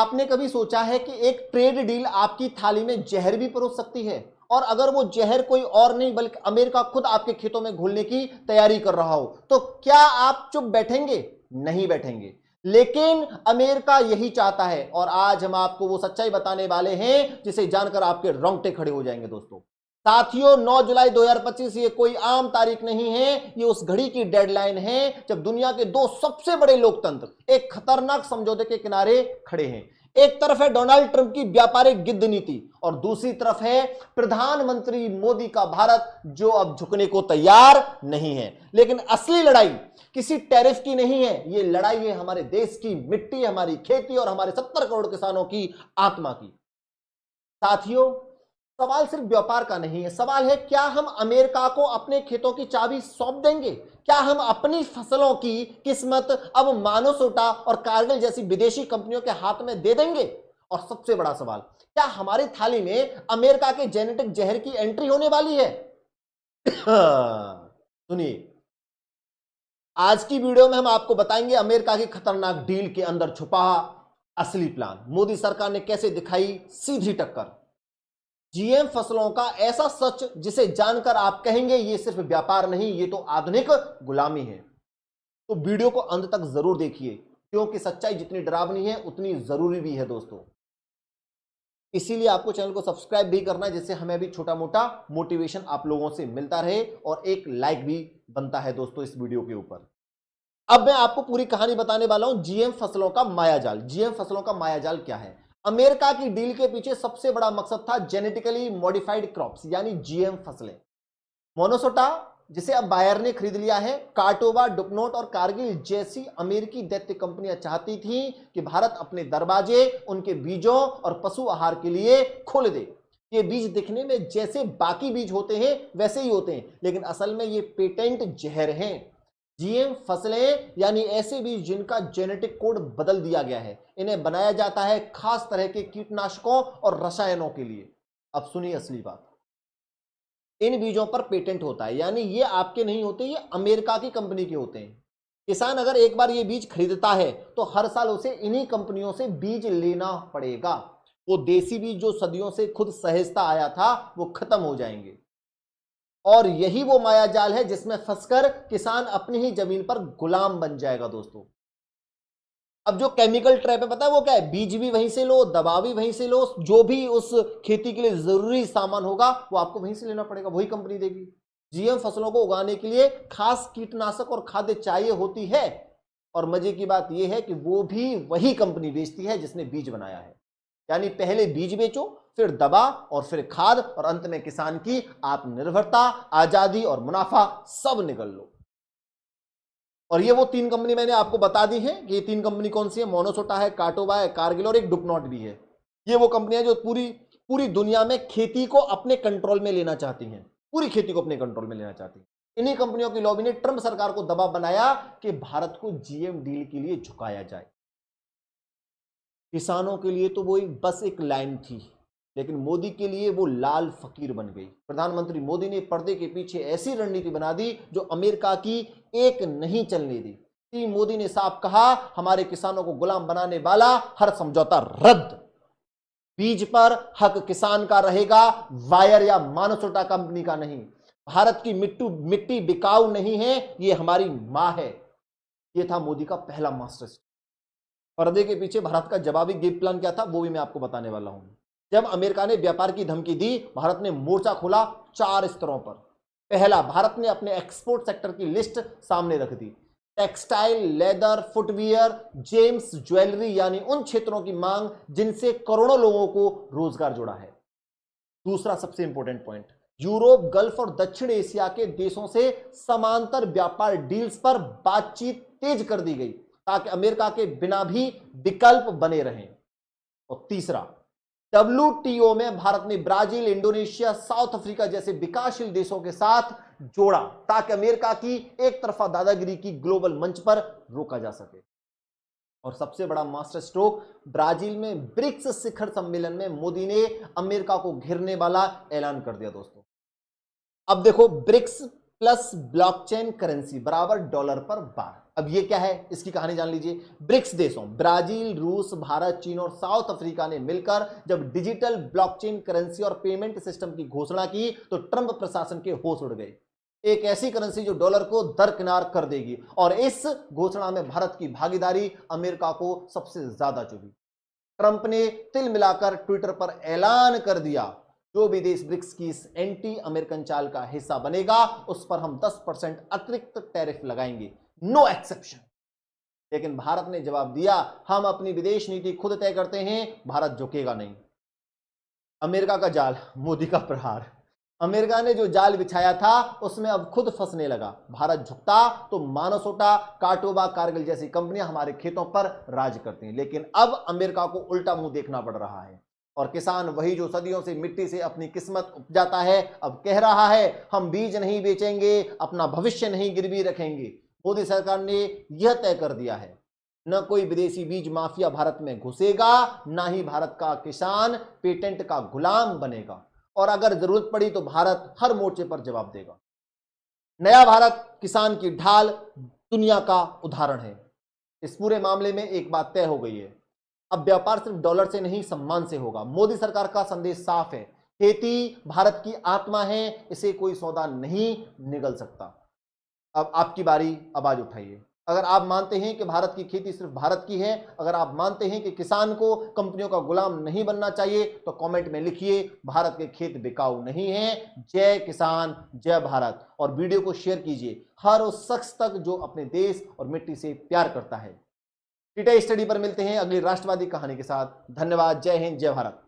आपने कभी सोचा है कि एक ट्रेड डील आपकी थाली में जहर भी परोस सकती है, और अगर वो जहर कोई और नहीं बल्कि अमेरिका खुद आपके खेतों में घुलने की तैयारी कर रहा हो, तो क्या आप चुप बैठेंगे? नहीं बैठेंगे। लेकिन अमेरिका यही चाहता है, और आज हम आपको वो सच्चाई बताने वाले हैं जिसे जानकर आपके रोंगटे खड़े हो जाएंगे दोस्तों। साथियों, 9 जुलाई 2025 ये कोई आम तारीख नहीं है, ये उस घड़ी की डेडलाइन है जब दुनिया के दो सबसे बड़े लोकतंत्र एक खतरनाक समझौते के किनारे खड़े हैं। एक तरफ है डोनाल्ड ट्रंप की व्यापारिक गिद्ध नीति, और दूसरी तरफ है प्रधानमंत्री मोदी का भारत, जो अब झुकने को तैयार नहीं है। लेकिन असली लड़ाई किसी टैरिफ की नहीं है, ये लड़ाई है हमारे देश की मिट्टी, हमारी खेती और हमारे 70 करोड़ किसानों की आत्मा की। साथियों, सवाल सिर्फ व्यापार का नहीं है, सवाल है क्या हम अमेरिका को अपने खेतों की चाबी सौंप देंगे? क्या हम अपनी फसलों की किस्मत अब मानोसोटा और कारगिल जैसी विदेशी कंपनियों के हाथ में दे देंगे? और सबसे बड़ा सवाल, क्या हमारी थाली में अमेरिका के जेनेटिक जहर की एंट्री होने वाली है? सुनिए, आज की वीडियो में हम आपको बताएंगे अमेरिका की खतरनाक डील के अंदर छुपा असली प्लान। मोदी सरकार ने कैसे दिखाई सीधी टक्कर। जीएम फसलों का ऐसा सच जिसे जानकर आप कहेंगे ये सिर्फ व्यापार नहीं, ये तो आधुनिक गुलामी है। तो वीडियो को अंत तक जरूर देखिए, क्योंकि सच्चाई जितनी डरावनी है उतनी जरूरी भी है दोस्तों। इसीलिए आपको चैनल को सब्सक्राइब भी करना है, जिससे हमें भी छोटा मोटा मोटिवेशन आप लोगों से मिलता रहे, और एक लाइक भी बनता है दोस्तों इस वीडियो के ऊपर। अब मैं आपको पूरी कहानी बताने वाला हूं जीएम फसलों का मायाजाल। जीएम फसलों का मायाजाल क्या है? अमेरिका की डील के पीछे सबसे बड़ा मकसद था जेनेटिकली मॉडिफाइड क्रॉप्स यानी जीएम फसलें। मोनोसोटा, जिसे अब बायर ने खरीद लिया है, कार्टोवा, डुपनोट और कारगिल जैसी अमेरिकी दैत्य कंपनियां चाहती थीं कि भारत अपने दरवाजे उनके बीजों और पशु आहार के लिए खोल दे। ये बीज दिखने में जैसे बाकी बीज होते हैं वैसे ही होते हैं, लेकिन असल में ये पेटेंट जहर हैं। जीएम फसलें यानी ऐसे बीज जिनका जेनेटिक कोड बदल दिया गया है, इन्हें बनाया जाता है खास तरह के कीटनाशकों और रसायनों के लिए। अब सुनिए असली बात, इन बीजों पर पेटेंट होता है, यानी ये आपके नहीं होते, ये अमेरिका की कंपनी के होते हैं। किसान अगर एक बार ये बीज खरीदता है तो हर साल उसे इन्हीं कंपनियों से बीज लेना पड़ेगा। वो देसी बीज जो सदियों से खुद सहेजता आया था वो खत्म हो जाएंगे। और यही वो मायाजाल है जिसमें फंसकर किसान अपनी ही जमीन पर गुलाम बन जाएगा दोस्तों। अब जो केमिकल ट्रैप है, पता है वो क्या है? बीज भी वहीं से लो, दवा भी वहीं से लो, जो भी उस खेती के लिए जरूरी सामान होगा वो आपको वहीं से लेना पड़ेगा, वही कंपनी देगी। जीएम फसलों को उगाने के लिए खास कीटनाशक और खाद्य चाहिए होती है, और मजे की बात यह है कि वो भी वही कंपनी बेचती है जिसने बीज बनाया है। यानी पहले बीज बेचो, फिर दवा, और फिर खाद, और अंत में किसान की आत्मनिर्भरता, आजादी और मुनाफा सब निगल लो। और ये वो 3 कंपनी मैंने आपको बता दी है कि ये 3 कंपनी कौन सी है। मोनोसोटा है, कार्टोवा है, कारगिल और एक डुपनॉट भी है। ये वो कंपनियां जो पूरी दुनिया में खेती को अपने कंट्रोल में लेना चाहती हैं, पूरी खेती को अपने कंट्रोल में लेना चाहती हैं। इन्हीं कंपनियों की लॉबी ने ट्रंप सरकार को दबाव बनाया कि भारत को जीएम डील के लिए झुकाया जाए। किसानों के लिए तो वो बस एक लाइन थी, लेकिन मोदी के लिए वो लाल फकीर बन गई। प्रधानमंत्री मोदी ने पर्दे के पीछे ऐसी रणनीति बना दी जो अमेरिका की एक नहीं चलने दी। टीम मोदी ने साफ कहा, हमारे किसानों को गुलाम बनाने वाला हर समझौता रद्द। बीज पर हक किसान का रहेगा, वायर या मानसोटा कंपनी का नहीं। भारत की मिट्टी बिकाऊ नहीं है, ये हमारी मां है। ये था मोदी का पहला मास्टर। पर्दे के पीछे भारत का जवाबी गेम प्लान क्या था वो भी मैं आपको बताने वाला हूं। जब अमेरिका ने व्यापार की धमकी दी, भारत ने मोर्चा खोला 4 स्तरों पर। पहला, भारत ने अपने एक्सपोर्ट सेक्टर की लिस्ट सामने रख दी। Textile, leather, footwear, gems jewellery, यानी उन क्षेत्रों की मांग जिनसे करोड़ों लोगों को रोजगार जुड़ा है। दूसरा सबसे इंपॉर्टेंट पॉइंट, यूरोप, गल्फ और दक्षिण एशिया के देशों से समांतर व्यापार डील्स पर बातचीत तेज कर दी गई ताकि अमेरिका के बिना भी विकल्प बने रहें। और तीसरा, डब्ल्यूटीओ में भारत ने ब्राजील, इंडोनेशिया, साउथ अफ्रीका जैसे विकासशील देशों के साथ जोड़ा ताकि अमेरिका की एक तरफा दादागिरी की ग्लोबल मंच पर रोका जा सके। और सबसे बड़ा मास्टर स्ट्रोक, ब्राजील में ब्रिक्स शिखर सम्मेलन में मोदी ने अमेरिका को घेरने वाला ऐलान कर दिया दोस्तों। अब देखो, ब्रिक्स प्लस ब्लॉकचेन करेंसी बराबर डॉलर पर बार। अब ये क्या है, इसकी कहानी जान लीजिए। ब्रिक्स देशों ब्राजील, रूस, भारत, चीन और साउथ अफ्रीका ने मिलकर जब डिजिटल ब्लॉकचेन करेंसी और पेमेंट सिस्टम की घोषणा की तो ट्रंप प्रशासन के होश उड़ गए। एक ऐसी करेंसी जो डॉलर को दरकिनार कर देगी, और इस घोषणा में भारत की भागीदारी अमेरिका को सबसे ज्यादा चुभी। ट्रंप ने तिल मिलाकर ट्विटर पर ऐलान कर दिया, जो भी देश ब्रिक्स की इस एंटी अमेरिकन चाल का हिस्सा बनेगा उस पर हम 10% अतिरिक्त टैरिफ लगाएंगे, नो एक्सेप्शन। लेकिन भारत ने जवाब दिया, हम अपनी विदेश नीति खुद तय करते हैं, भारत झुकेगा नहीं। अमेरिका का जाल, मोदी का प्रहार। अमेरिका ने जो जाल बिछाया था उसमें अब खुद फंसने लगा। भारत झुकता तो मानसोटा, काटोबा, कारगिल जैसी कंपनियां हमारे खेतों पर राज करती हैं, लेकिन अब अमेरिका को उल्टा मुंह देखना पड़ रहा है। और किसान, वही जो सदियों से मिट्टी से अपनी किस्मत उपजाता है, अब कह रहा है हम बीज नहीं बेचेंगे, अपना भविष्य नहीं गिरवी रखेंगे। मोदी सरकार ने यह तय कर दिया है, न कोई विदेशी बीज माफिया भारत में घुसेगा, ना ही भारत का किसान पेटेंट का गुलाम बनेगा, और अगर जरूरत पड़ी तो भारत हर मोर्चे पर जवाब देगा। नया भारत किसान की ढाल दुनिया का उदाहरण है। इस पूरे मामले में एक बात तय हो गई है, अब व्यापार सिर्फ डॉलर से नहीं सम्मान से होगा। मोदी सरकार का संदेश साफ है, खेती भारत की आत्मा है, इसे कोई सौदा नहीं निगल सकता। अब आपकी बारी, आवाज उठाइए। अगर आप मानते हैं कि भारत की खेती सिर्फ भारत की है, अगर आप मानते हैं कि किसान को कंपनियों का गुलाम नहीं बनना चाहिए, तो कमेंट में लिखिए, भारत के खेत बिकाऊ नहीं है। जय किसान, जय भारत। और वीडियो को शेयर कीजिए हर उस शख्स तक जो अपने देश और मिट्टी से प्यार करता है। टीटा स्टडी पर मिलते हैं अगली राष्ट्रवादी कहानी के साथ। धन्यवाद। जय हिंद, जय भारत।